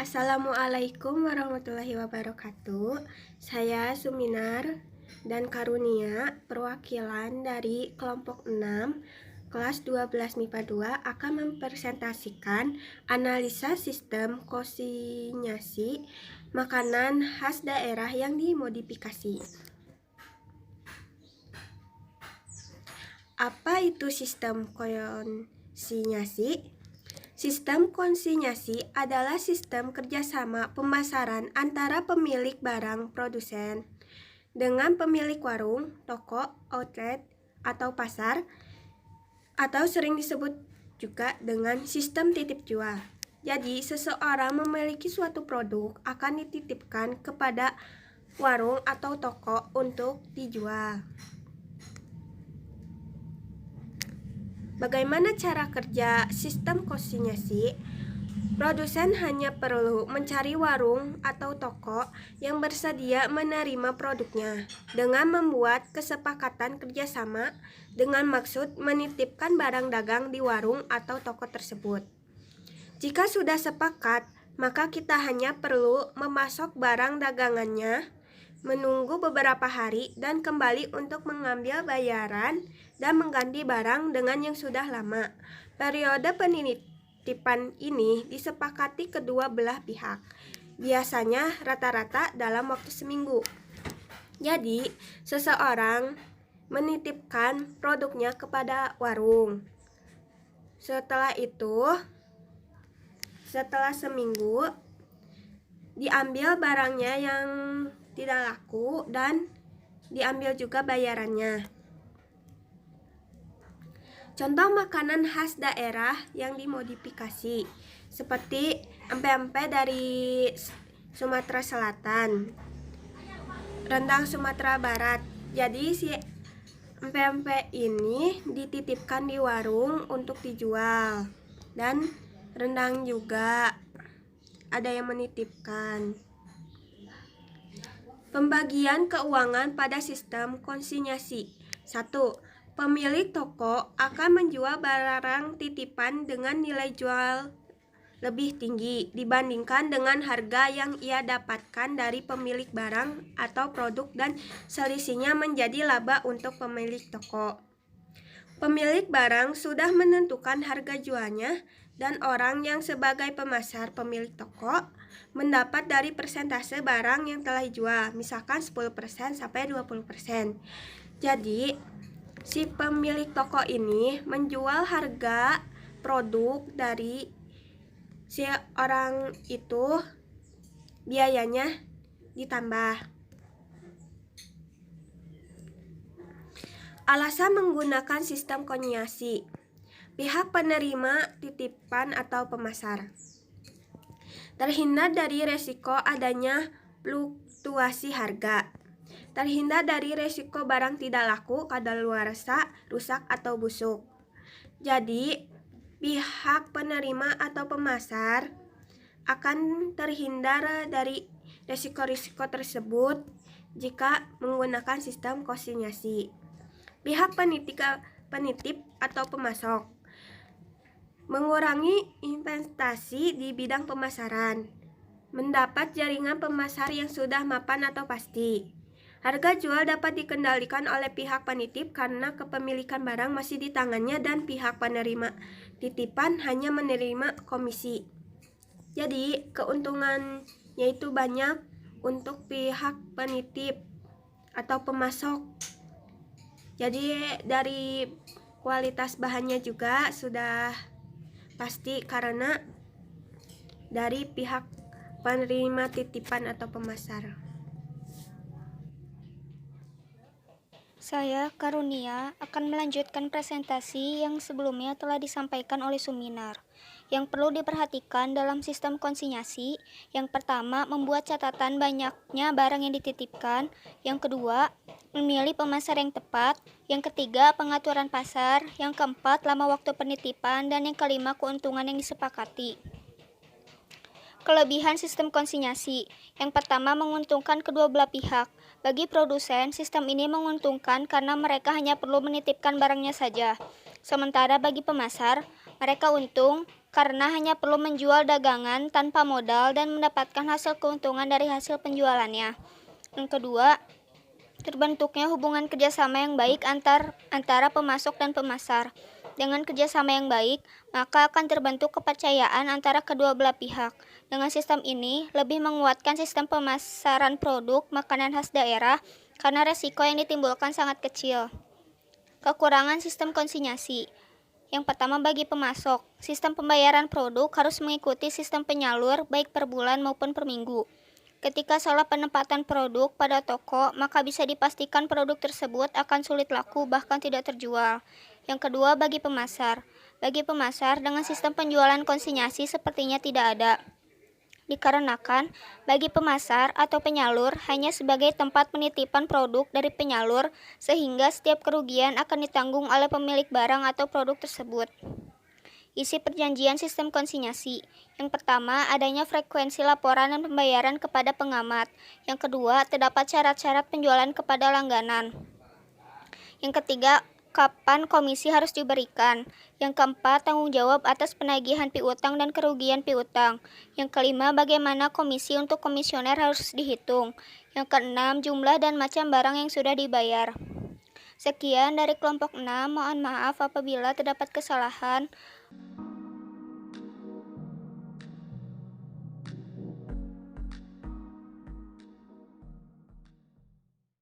Assalamualaikum warahmatullahi wabarakatuh. Saya Suminar dan Karunia, perwakilan dari kelompok 6, kelas 12 MIPA 2 akan mempresentasikan analisa sistem konsinyasi makanan khas daerah yang dimodifikasi. Apa itu sistem konsinyasi? Sistem konsinyasi adalah sistem kerjasama pemasaran antara pemilik barang produsen dengan pemilik warung, toko, outlet, atau pasar, atau sering disebut juga dengan sistem titip jual. Jadi, seseorang memiliki suatu produk akan dititipkan kepada warung atau toko untuk dijual. Bagaimana cara kerja sistem konsinyasi? Produsen hanya perlu mencari warung atau toko yang bersedia menerima produknya dengan membuat kesepakatan kerjasama dengan maksud menitipkan barang dagang di warung atau toko tersebut. Jika sudah sepakat, maka kita hanya perlu memasok barang dagangannya, menunggu beberapa hari dan kembali untuk mengambil bayaran dan mengganti barang dengan yang sudah lama. Periode penitipan ini disepakati kedua belah pihak, biasanya rata-rata dalam waktu seminggu. Jadi, seseorang menitipkan produknya kepada warung. Setelah seminggu, diambil barangnya yang tidak laku dan diambil juga bayarannya. Contoh makanan khas daerah yang dimodifikasi seperti empek-empek dari Sumatera Selatan, rendang Sumatera Barat. Jadi si empek-empek ini dititipkan di warung untuk dijual, dan rendang juga ada yang menitipkan. Pembagian keuangan pada sistem konsinyasi. 1. Pemilik toko akan menjual barang titipan dengan nilai jual lebih tinggi dibandingkan dengan harga yang ia dapatkan dari pemilik barang atau produk, dan selisihnya menjadi laba untuk pemilik toko. Pemilik barang sudah menentukan harga jualnya, dan orang yang sebagai pemasar pemilik toko mendapat dari persentase barang yang telah dijual, misalkan 10% sampai 20%. Jadi, si pemilik toko ini menjual harga produk dari si orang itu, biayanya ditambah. Alasan menggunakan sistem konsinyasi. Pihak penerima titipan atau pemasar terhindar dari resiko adanya fluktuasi harga, terhindar dari resiko barang tidak laku, kadaluarsa, rusak, atau busuk. Jadi, pihak penerima atau pemasar akan terhindar dari resiko-risiko tersebut jika menggunakan sistem konsinyasi. Pihak penitip atau pemasok mengurangi investasi di bidang pemasaran, mendapat jaringan pemasar yang sudah mapan atau pasti. Harga jual dapat dikendalikan oleh pihak penitip karena kepemilikan barang masih di tangannya, dan pihak penerima titipan hanya menerima komisi. Jadi, keuntungannya itu banyak untuk pihak penitip atau pemasok. Jadi, dari kualitas bahannya juga sudah pasti karena dari pihak penerima titipan atau pemasar. Saya, Karunia, akan melanjutkan presentasi yang sebelumnya telah disampaikan oleh Suminar. Yang perlu diperhatikan dalam sistem konsinyasi, yang pertama, membuat catatan banyaknya barang yang dititipkan. Yang kedua, memilih pemasar yang tepat. Yang ketiga, pengaturan pasar. Yang keempat, lama waktu penitipan. Dan yang kelima, keuntungan yang disepakati. Kelebihan sistem konsinyasi. Yang pertama, menguntungkan kedua belah pihak. Bagi produsen, sistem ini menguntungkan karena mereka hanya perlu menitipkan barangnya saja. Sementara bagi pemasar, mereka untung karena hanya perlu menjual dagangan tanpa modal dan mendapatkan hasil keuntungan dari hasil penjualannya. Yang kedua, terbentuknya hubungan kerjasama yang baik antara pemasok dan pemasar. Dengan kerjasama yang baik, maka akan terbentuk kepercayaan antara kedua belah pihak. Dengan sistem ini, lebih menguatkan sistem pemasaran produk makanan khas daerah karena resiko yang ditimbulkan sangat kecil. Kekurangan sistem konsinyasi. Yang pertama, bagi pemasok, sistem pembayaran produk harus mengikuti sistem penyalur baik per bulan maupun per minggu. Ketika salah penempatan produk pada toko, maka bisa dipastikan produk tersebut akan sulit laku bahkan tidak terjual. Yang kedua, bagi pemasar. Bagi pemasar, dengan sistem penjualan konsinyasi sepertinya tidak ada. Dikarenakan, bagi pemasar atau penyalur hanya sebagai tempat penitipan produk dari penyalur, sehingga setiap kerugian akan ditanggung oleh pemilik barang atau produk tersebut. Isi perjanjian sistem konsinyasi. Yang pertama, adanya frekuensi laporan dan pembayaran kepada pengamat. Yang kedua, terdapat syarat-syarat penjualan kepada langganan. Yang ketiga, kapan komisi harus diberikan. Yang keempat, tanggung jawab atas penagihan piutang dan kerugian piutang. Yang kelima, bagaimana komisi untuk komisioner harus dihitung. Yang keenam, jumlah dan macam barang yang sudah dibayar. Sekian dari kelompok 6, mohon maaf apabila terdapat kesalahan.